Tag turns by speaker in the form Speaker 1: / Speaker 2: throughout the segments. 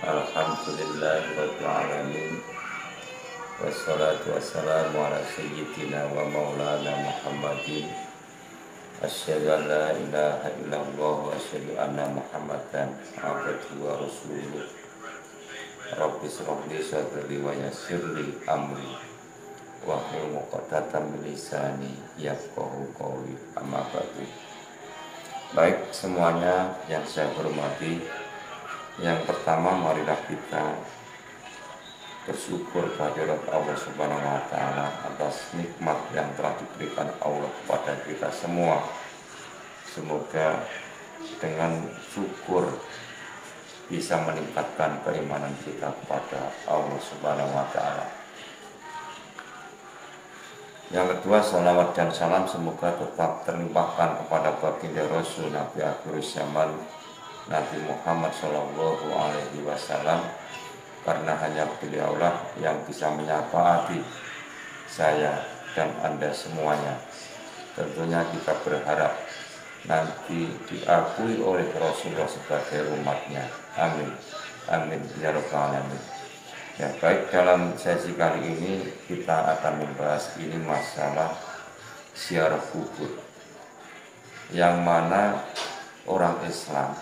Speaker 1: Alhamdulillahirabbil alamin. Wassalatu wassalamu ala sayyidina wa maulana Muhammadin. Asyhadu an la ilaha illallah wa asyhadu anna Muhammadan abduhu wa rasuluh. Rabbi shrah li sadri wa yassir li amri wahlul 'uqdatam min lisani yafqahu qawli. Amma ba'du. Baik semuanya yang saya hormati, yang pertama marilah kita bersyukur kehadirat Allah Subhanahu wa taala atas nikmat yang telah diberikan Allah kepada kita semua. Semoga dengan syukur bisa meningkatkan keimanan kita kepada Allah Subhanahu wa taala. Yang kedua, salawat dan salam semoga tetap terlimpahkan kepada baginda Rasul Nabi akhir zaman Nabi Muhammad Shallallahu Alaihi Wasallam, karena hanya beliaulah yang bisa menyafaati saya dan Anda semuanya. Tentunya kita berharap nanti diakui oleh Rasulullah sebagai umatnya. Amin. Amin. Ya Rabbal Alamin. Ya, baik, dalam sesi kali ini kita akan membahas ini masalah ziarah kubur, yang mana orang Islam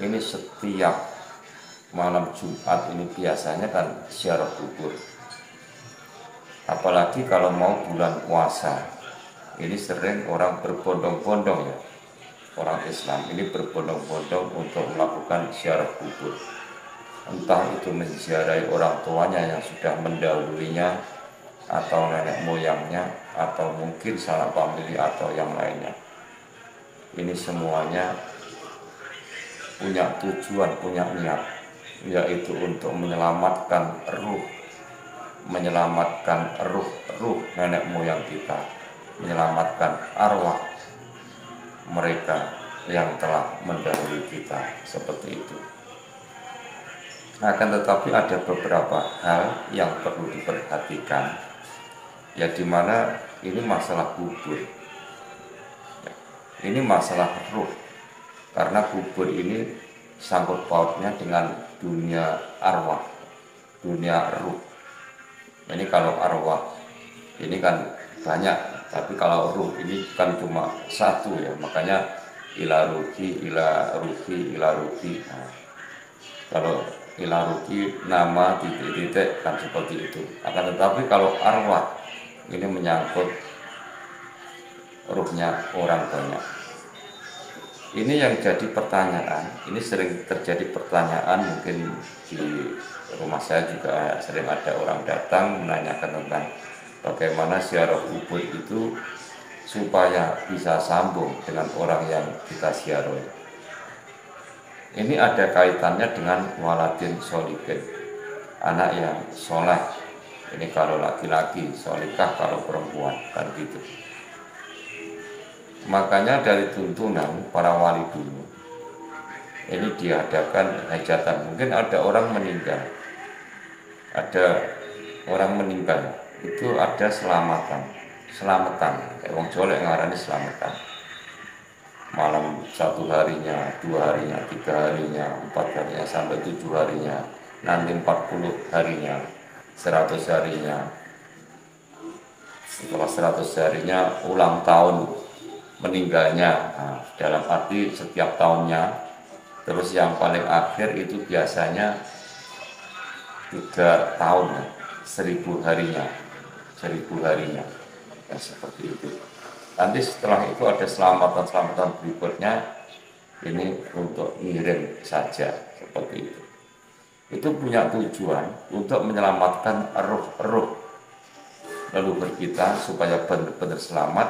Speaker 1: ini setiap malam Jumat ini biasanya kan ziarah kubur. Apalagi kalau mau bulan puasa, ini sering orang berbondong-bondong ya. Orang Islam ini berbondong-bondong untuk melakukan ziarah kubur. Entah itu menziarahi orang tuanya yang sudah mendahulunya, atau nenek moyangnya, atau mungkin sanak famili atau yang lainnya. Ini semuanya punya tujuan, punya niat, yaitu untuk menyelamatkan ruh nenek moyang kita, menyelamatkan arwah mereka yang telah mendahului kita, seperti itu. Akan tetapi ada beberapa hal yang perlu diperhatikan, ya, dimana ini masalah kubur, ini masalah ruh. Karena kubur ini sangkut pautnya dengan dunia arwah, dunia ruh. Ini kalau arwah ini kan banyak, tapi kalau ruh ini kan cuma satu ya. Makanya ila ruhi. Nah, kalau ila ruhi nama titik-titik kan seperti itu. Akan tetapi kalau arwah ini menyangkut ruhnya orang banyak. Ini yang jadi pertanyaan, ini sering terjadi pertanyaan, mungkin di rumah saya juga sering ada orang datang menanyakan tentang bagaimana ziarah kubur itu supaya bisa sambung dengan orang yang kita ziarahi. Ini ada kaitannya dengan waladin sholihin, anak yang soleh. Ini kalau laki-laki, sholikah kalau perempuan, kan gitu. Makanya dari tuntunan para wali dulu ini diadakan hajatan. Mungkin ada orang meninggal, itu ada selamatan, kayak wong Jawa ngarani selamatan. Malam 1 harinya, 2 harinya, 3 harinya, 4 harinya, sampai 7 harinya, nanti 40 harinya, 100 harinya. Setelah 100 harinya ulang tahun meninggalnya, nah, dalam arti setiap tahunnya. Terus yang paling akhir itu biasanya 3 tahun, 1000 harinya, ya, seperti itu. Nanti setelah itu ada selamatan berikutnya, ini untuk ngirim saja, seperti itu. Itu punya tujuan untuk menyelamatkan ruh leluhur kita supaya benar-benar selamat,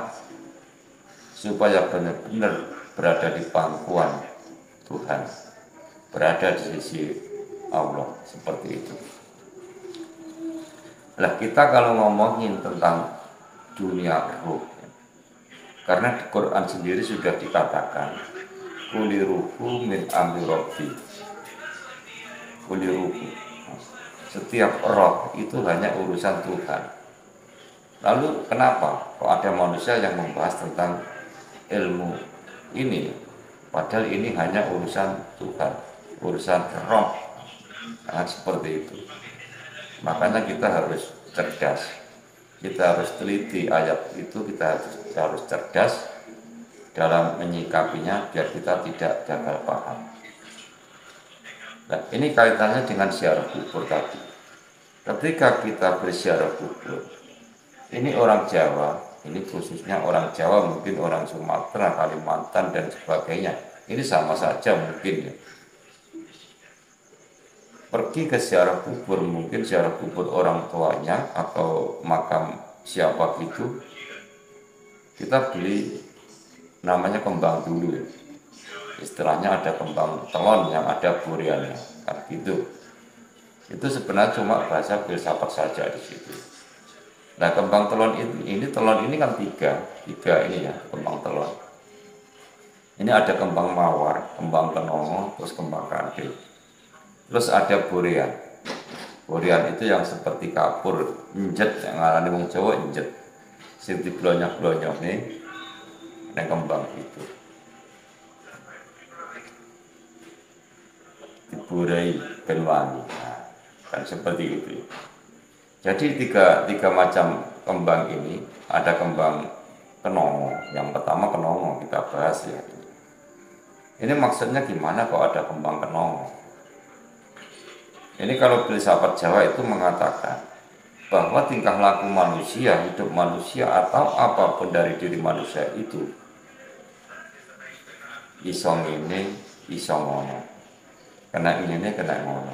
Speaker 1: supaya benar-benar berada di pangkuan Tuhan, berada di sisi Allah, seperti itu. Nah, kita kalau ngomongin tentang dunia ruh, karena di Quran sendiri sudah dikatakan kuli ruhu min amri rabbi. Kuli ruhu, setiap roh itu hanya urusan Tuhan. Lalu kenapa kok ada manusia yang membahas tentang ilmu ini, padahal ini hanya urusan Tuhan, urusan roh. Nah, seperti itu. Makanya kita harus cerdas, kita harus teliti ayat itu, kita harus cerdas dalam menyikapinya biar kita tidak gagal paham. Nah, ini kaitannya dengan ziarah kubur tadi. Ketika kita berziarah kubur, ini orang Jawa, ini khususnya orang Jawa, mungkin orang Sumatera, Kalimantan dan sebagainya, ini sama saja mungkin ya. Pergi ke ziarah kubur, mungkin ziarah kubur orang tuanya atau makam siapa gitu, kita beli namanya kembang dulu ya. Istilahnya ada kembang telon yang ada buriannya, kan gitu. Itu sebenarnya cuma bahasa filsafat saja di situ. Nah, kembang telon ini kan tiga ini ya, kembang telon. Ini ada kembang mawar, kembang kenongo, terus kembang kandil. Terus ada burian. Burian itu yang seperti kapur, injet, yang ngarani wong Jawa injet. Sing diblonyok-blonyok nih, neng kembang itu. Diburai ben wangi. Nah, kan seperti itu. Jadi tiga macam kembang ini, ada kembang kenongo. Yang pertama kenongo kita bahas ya. Ini maksudnya gimana kok ada kembang kenongo? Ini kalau filsafat Jawa itu mengatakan bahwa tingkah laku manusia, hidup manusia atau apapun dari diri manusia itu isong ini, isong ngono. Kena ini, kena ngono.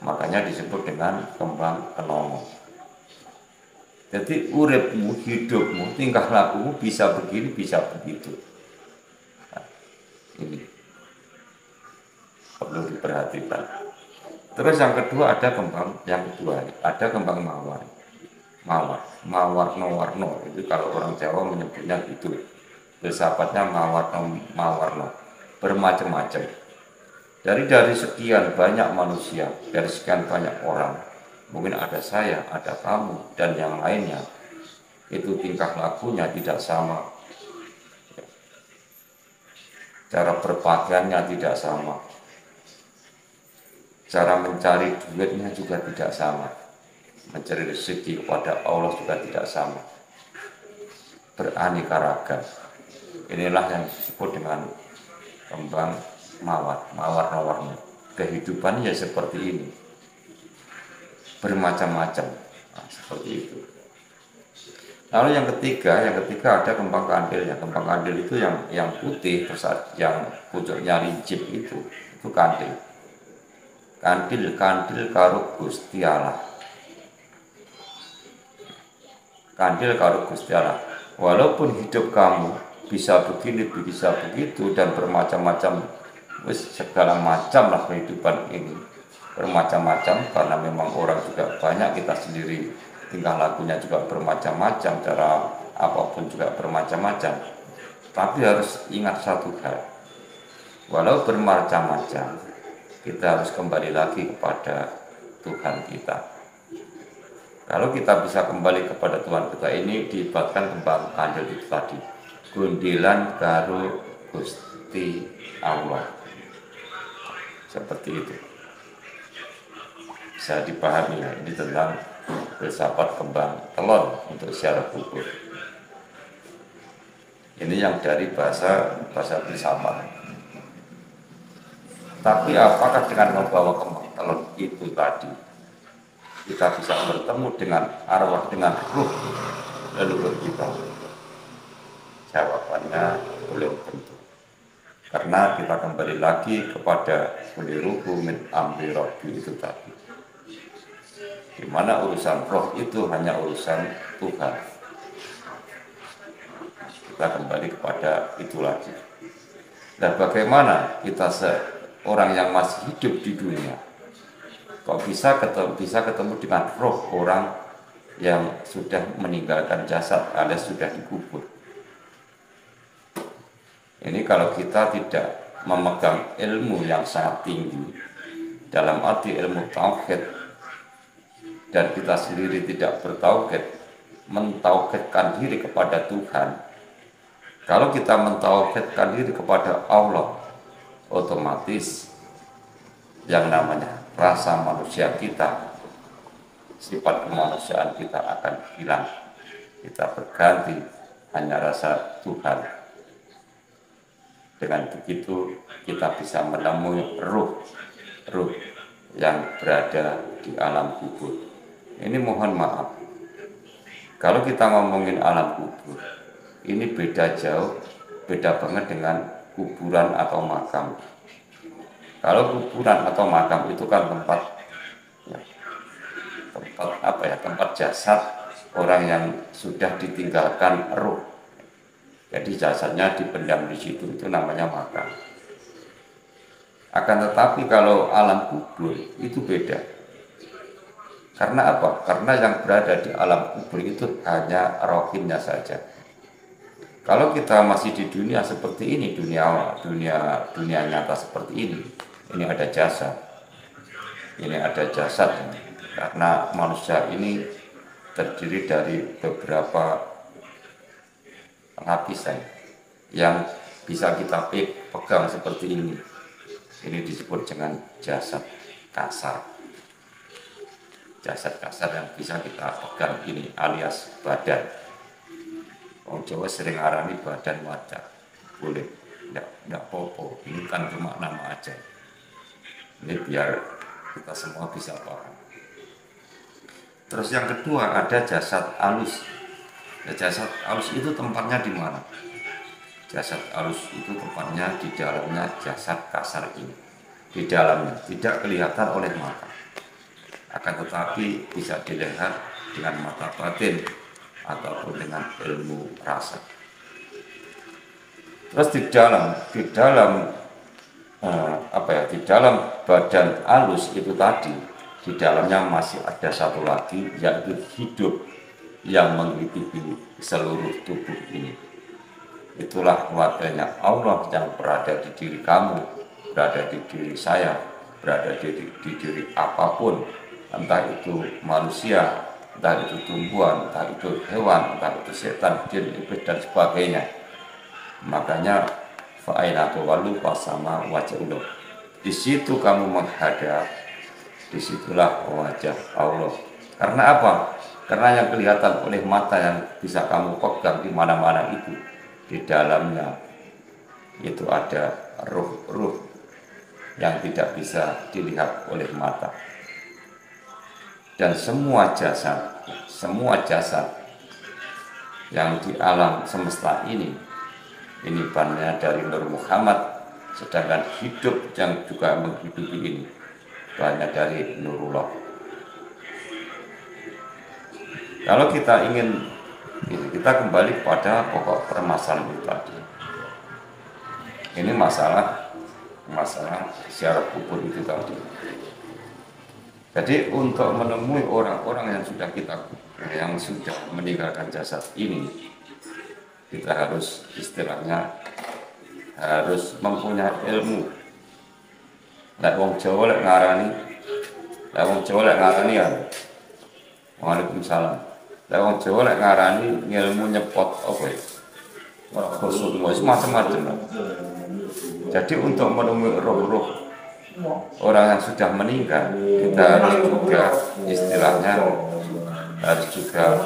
Speaker 1: Makanya disebut dengan kembang kenongo. Jadi uripmu, hidupmu, tingkah lakumu bisa begini, bisa begitu. Nah, ini perlu diperhatikan. Terus yang kedua ada kembang mawar. Mawarno itu kalau orang Jawa menyebutnya itu. Filsafatnya mawarno. Bermacam-macam. Dari sekian banyak manusia, dari sekian banyak orang, mungkin ada saya, ada kamu, dan yang lainnya, itu tingkah lakunya tidak sama. Cara berpakaiannya tidak sama. Cara mencari duitnya juga tidak sama. Mencari rezeki kepada Allah juga tidak sama. Beraneka ragam. Inilah yang disebut dengan kembang mawar-mawarnya. Kehidupan ya seperti ini. Bermacam-macam. Nah, seperti itu. Lalu yang ketiga ada kembang kandil. Kembang kandil itu yang putih, yang pucuknya lincip itu kandil. Kandil karo Gusti Allah. Kandil karo Gusti Allah. Walaupun hidup kamu bisa begini, bisa begitu dan bermacam-macam, segala macam lah kehidupan ini. Bermacam-macam karena memang orang juga banyak, kita sendiri tingkah lakunya juga bermacam-macam, cara apapun juga bermacam-macam. Tapi harus ingat satu hal. Walau bermacam-macam, kita harus kembali lagi kepada Tuhan kita. Kalau kita bisa kembali kepada Tuhan kita, ini diibaratkan kembang kandil itu tadi. Gundilan karo Gusti Allah. Seperti itu. Bisa dipahami ya, ini tentang filsafat kembang telon untuk ziarah kubur. Ini yang dari bahasa filsafat. Tapi apakah dengan membawa kembang telon itu tadi kita bisa bertemu dengan arwah, dengan ruh leluhur kita? Jawabannya belum tentu. Karena kita kembali lagi kepada kuliruhu min amri rabbi itu tadi. Di mana urusan roh itu hanya urusan Tuhan. Kita kembali kepada itu lagi. Dan bagaimana kita orang yang masih hidup di dunia kok bisa ketemu dengan roh orang yang sudah meninggalkan jasad alias sudah dikubur. Ini kalau kita tidak memegang ilmu yang sangat tinggi dalam arti ilmu tauhid, dan kita sendiri tidak bertauhid, mentauhidkan diri kepada Tuhan. Kalau kita mentauhidkan diri kepada Allah, otomatis yang namanya rasa manusia kita, sifat kemanusiaan kita akan hilang. Kita berganti hanya rasa Tuhan. Dengan begitu kita bisa menemui ruh yang berada di alam kubur. Ini mohon maaf, kalau kita ngomongin alam kubur, ini beda jauh, beda banget dengan kuburan atau makam. Kalau kuburan atau makam itu kan tempat tempat jasad orang yang sudah ditinggalkan ruh. Jadi jasadnya dipendam di situ, itu namanya makam. Akan tetapi kalau alam kubur itu beda. Karena apa? Karena yang berada di alam kubur itu hanya rohnya saja. Kalau kita masih di dunia seperti ini, dunia nyata seperti ini ada jasad. Ini ada jasad. Karena manusia ini terdiri dari beberapa lapisan yang bisa kita pegang seperti ini. Ini disebut dengan jasad kasar. Jasad kasar yang bisa kita pegang ini alias badan. Orang Jawa sering arani badan wadah. Boleh, enggak apa-apa. Ini kan cuma nama aja. Ini biar kita semua bisa paham. Terus yang kedua ada jasad alus. Jasad alus itu tempatnya di mana? Jasad alus itu tempatnya di dalamnya jasad kasar ini. Di dalamnya, tidak kelihatan oleh mata. Akan tetapi bisa dilihat dengan mata batin ataupun dengan ilmu rasa. Terus di dalam badan alus itu tadi, di dalamnya masih ada satu lagi, yaitu hidup yang menghidupi seluruh tubuh ini. Itulah wadahnya Allah yang berada di diri kamu, berada di diri saya, berada di diri apapun, entah itu manusia, entah itu tumbuhan, entah itu hewan, entah itu setan, jin, iblis dan sebagainya. Makanya fa'aina tuwallu fasama wajhullah. Di situ kamu menghadap, disitulah wajah Allah. Karena apa? Karena yang kelihatan oleh mata yang bisa kamu pegang di mana-mana itu, di dalamnya itu ada ruh-ruh yang tidak bisa dilihat oleh mata. Dan semua jasad yang di alam semesta ini bannya dari Nur Muhammad, sedangkan hidup yang juga menghidupi ini banyak dari Nurullah. Kalau kita ingin, kita kembali pada pokok permasalahan itu tadi. Ini masalah ziarah kubur itu tadi. Jadi untuk menemui orang-orang yang sudah meninggalkan jasad ini, kita harus istilahnya harus mempunyai ilmu. Wong Jawa lek ngarani ya. Waalaikumsalam. Wong Jawa lek ngarani ilmu nyepot apa ya? Semua macam-macam. Jadi untuk menemui roh-roh orang yang sudah meninggal, kita harus juga istilahnya harus juga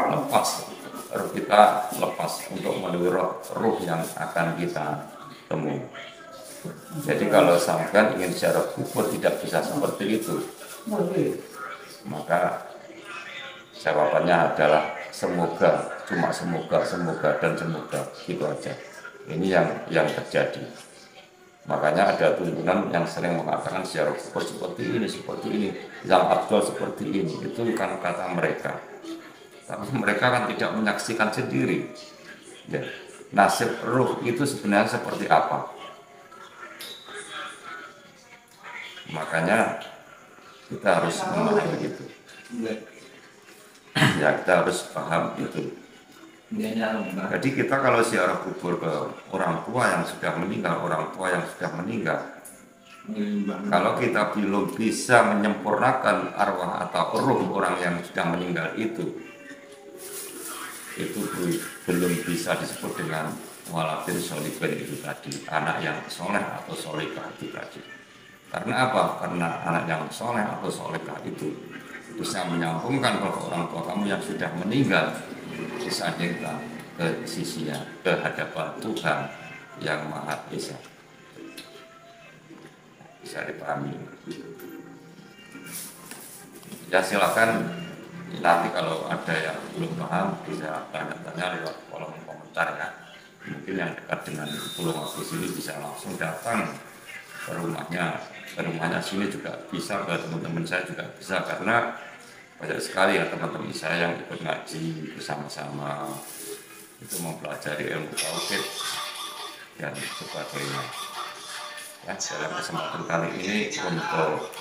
Speaker 1: lepas. Harus kita lepas untuk menemui roh yang akan kita temui. Jadi kalau sampean ingin ziarah kubur tidak bisa seperti itu, maka jawabannya adalah semoga, cuma semoga dan semoga, gitu aja. Ini yang terjadi. Makanya ada tuntunan yang sering mengatakan ziarah kubur seperti ini, yang abdul seperti ini. Itu kan kata mereka. Tapi mereka kan tidak menyaksikan sendiri. Ya. Nasib ruh itu sebenarnya seperti apa? Makanya kita harus memahami itu. Ya, kita harus paham itu. Jadi kita kalau ziarah kubur ke orang tua yang sudah meninggal, kalau kita belum bisa menyempurnakan arwah atau ruh orang yang sudah meninggal itu belum bisa disebut dengan waladin sholihin itu tadi, anak yang soleh atau solehah itu tadi. Karena apa? Karena anak yang soleh atau solehah itu bisa menyambungkan kepada orang tua kamu yang sudah meninggal, disandingkan ke sisinya, ke hadapan Tuhan yang Maha Esa. Bisa dipahami. Ya silakan nanti kalau ada yang belum paham bisa tanya-tanya lewat kolom komentar ya. Mungkin yang dekat dengan Pulau Mabes ini bisa langsung datang ke rumahnya sini juga bisa, ke teman-teman saya juga bisa, karena banyak sekali ya teman-teman saya yang ikut ngaji bersama-sama itu mempelajari ilmu tauhid dan sebagainya. Ya, dalam kesempatan kali ini untuk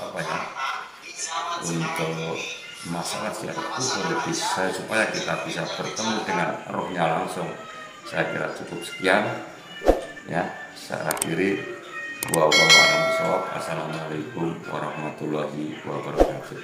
Speaker 1: untuk masalah ziarah kubur bisa supaya kita bisa bertemu dengan rohnya langsung. Saya kira cukup sekian ya. Saya akhiri. Wassalamualaikum warahmatullahi wabarakatuh.